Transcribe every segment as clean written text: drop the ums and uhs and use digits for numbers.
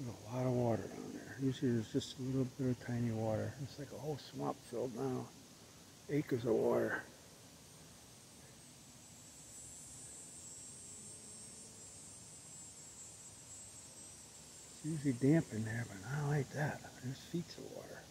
There's a lot of water down there. Usually there's just a little bit of tiny water. It's like a whole swamp filled now. Acres of water. It's usually damp in there, but not like that. There's feet of water.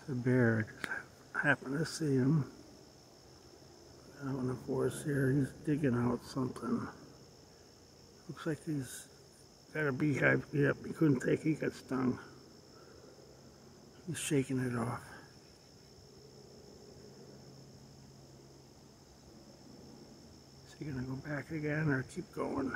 It's a bear. I just happened to see him out in the forest here. He's digging out something. Looks like he's got a beehive. Yep, he couldn't take it. He got stung. He's shaking it off. Is he gonna go back again or keep going?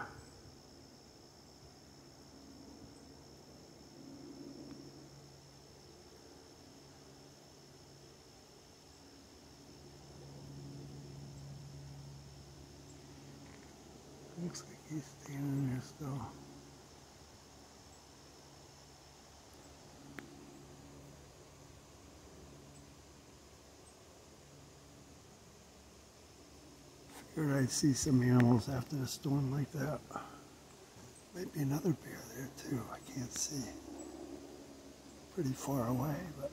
Looks like he's standing there still. Figured I'd see some animals after a storm like that. Might be another bear there too. I can't see. Pretty far away, but.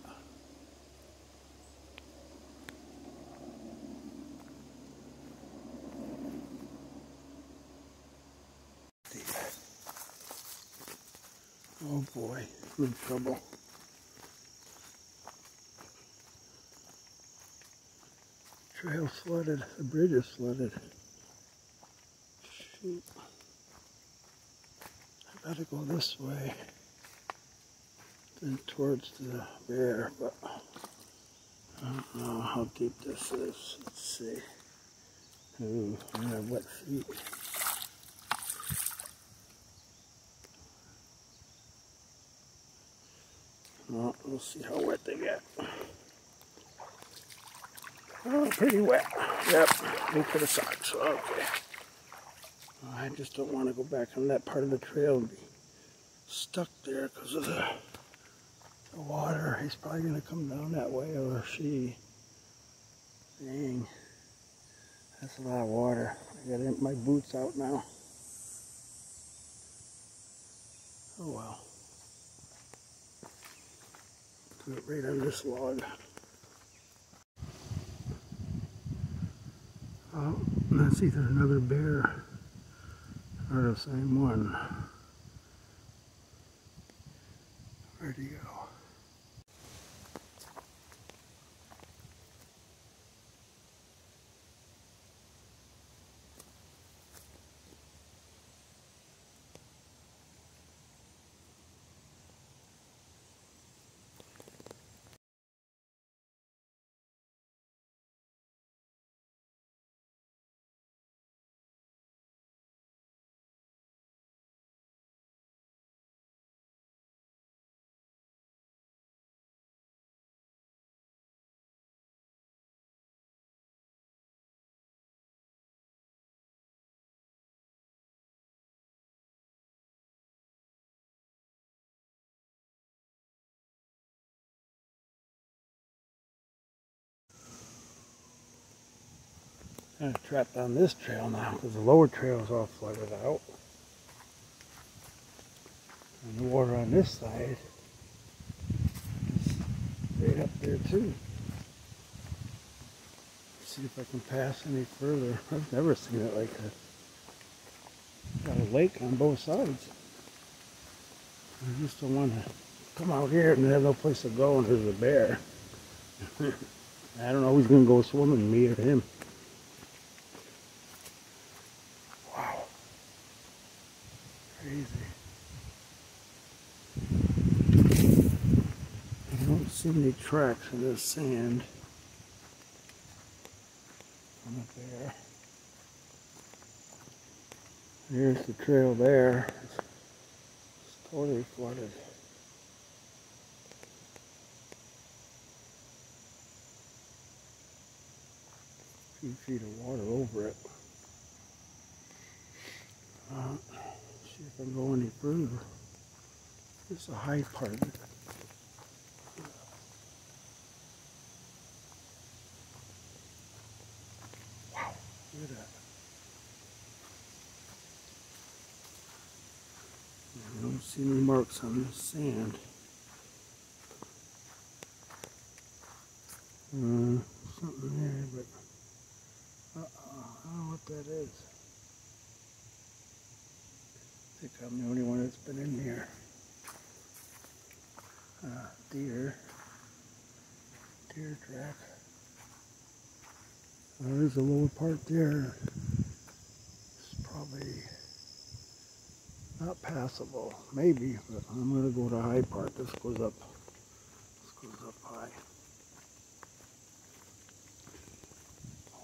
Oh boy, good trouble. Trail's flooded. The bridge is flooded. Shoot. I gotta go this way. Then towards the bear, but I don't know how deep this is. Let's see. Ooh, I have wet feet. Well, we'll see how wet they get. Oh, pretty wet. Yep, into the socks. Okay. I just don't want to go back on that part of the trail and be stuck there because of the water. He's probably going to come down that way, or she. Dang. That's a lot of water. I got my boots out now. Oh well. Do it right on this log. Oh, that's either another bear or the same one. Where'd he go? kind of trapped on this trail now because the lower trail is all flooded out. And the water on this side is right up there too. Let's see if I can pass any further. I've never seen it like that. Got a lake on both sides. I just don't want to come out here and have no place to go and there's a bear. I don't know who's going to go swimming, me or him. Wow. Crazy. I don't see any tracks in this sand from a bear. Here's the trail there. It's totally flooded. A few feet of water over it. See if I can go any further. This is a high part of it. Wow, look at that. I don't see any marks on the sand. Something there, but I don't know what that is. I think I'm the only one that's been in here. Deer track. There's a lower part there. It's probably not passable, maybe, but I'm going to go to the high part. This goes up high.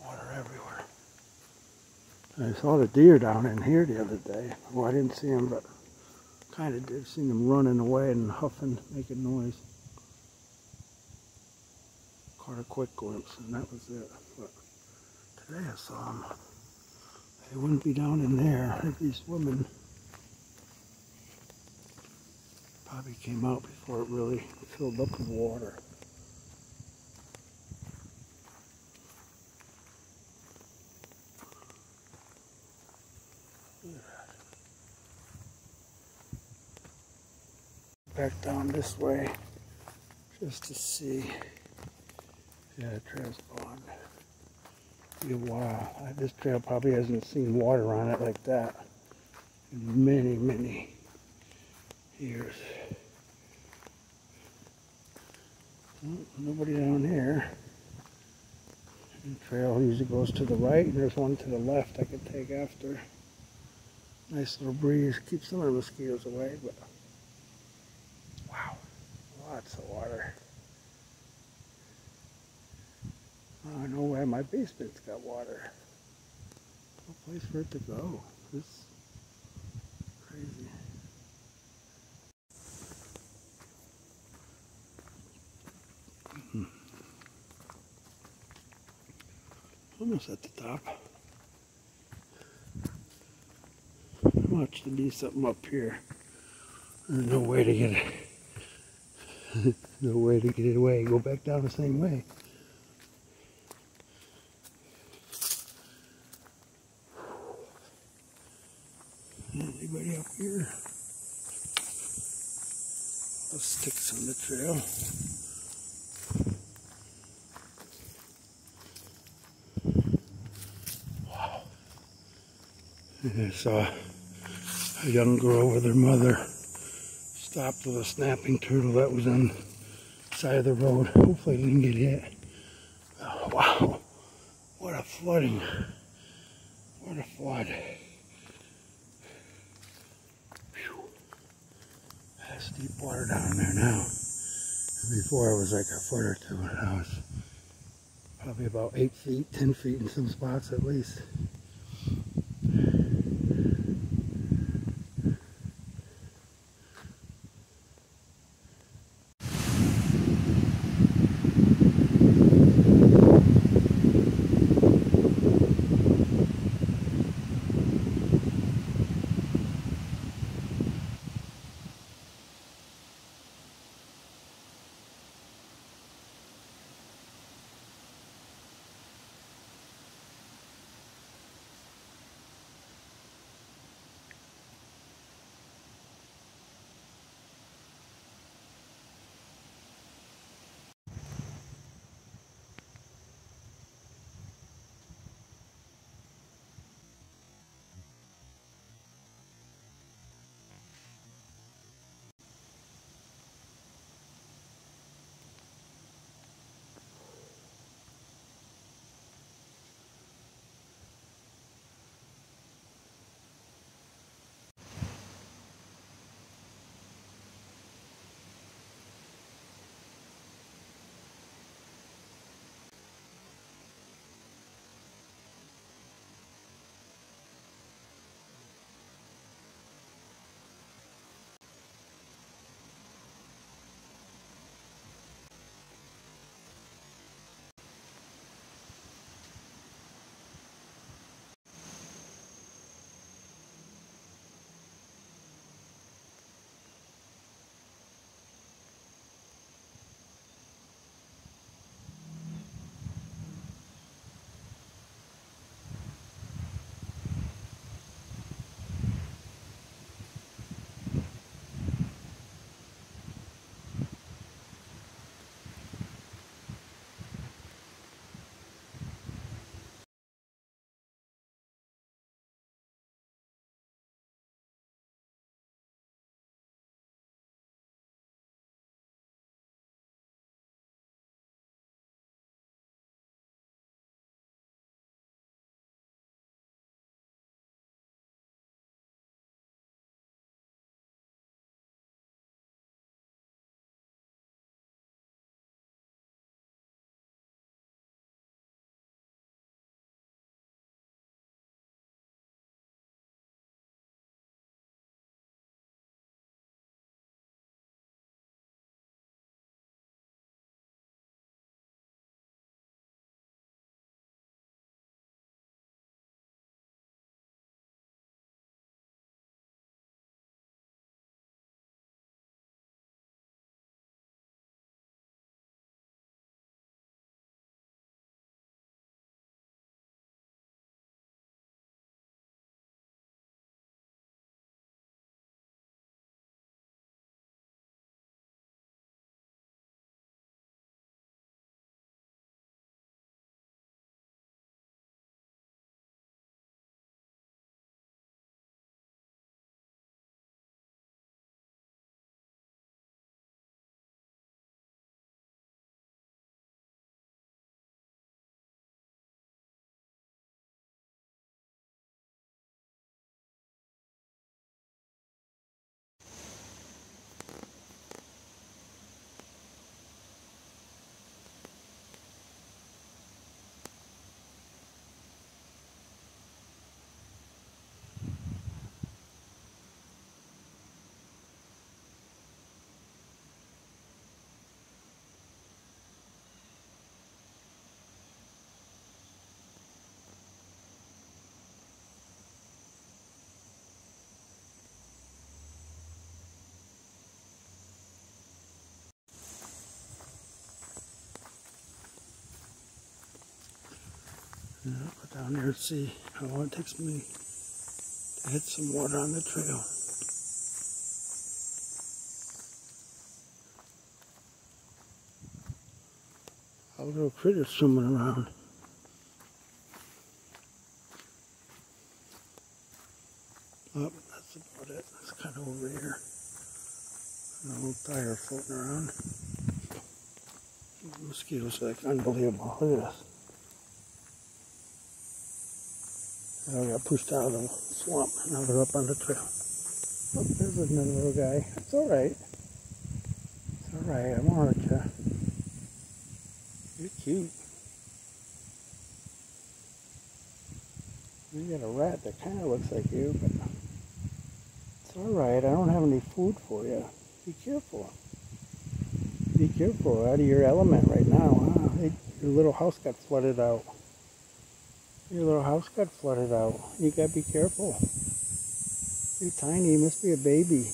Water everywhere. I saw the deer down in here the other day. Well, I didn't see them, but kind of did. Seen them running away and huffing, making noise. Caught a quick glimpse, and that was it. But today I saw them. They wouldn't be down in there. They'd be swimming. Probably came out before it really filled up with water. Back down this way just to see. Yeah, the trail's gone. Be a while. This trail probably hasn't seen water on it like that in many, many years. Well, nobody down here. The trail usually goes to the right, and there's one to the left I could take after. Nice little breeze. Keeps some of the mosquitoes away, but wow, lots of water. I know where my basement's got water. No place for it to go. This is crazy. Almost at the top. Watch there be something up here. There's no way to get it. No way to get it away. Go back down the same way. Anybody up here? Sticks on the trail. Wow. I saw a young girl with her mother stopped with a snapping turtle that was on the side of the road. Hopefully they didn't get hit. Oh, wow. What a flooding. What a flood. Whew. That's deep water down there now. Before it was like a foot or two, and now it's probably about 8 feet, 10 feet in some spots at least. I'll go down there and see how long it takes me to hit some water on the trail. A little critter swimming around. Oh, that's about it. It's kind of over here. A little tire floating around. The mosquitoes are like unbelievable. Look at this. I got pushed out of the swamp. Now they're up on the trail. Oh, there's another little guy. It's alright. It's alright. I won't hurt you. You're cute. You got a rat that kind of looks like you, but it's alright. I don't have any food for you. Be careful. Be careful. Out of your element right now, huh? Hey, your little house got flooded out. Your little house got flooded out. You gotta be careful. You're tiny. You must be a baby.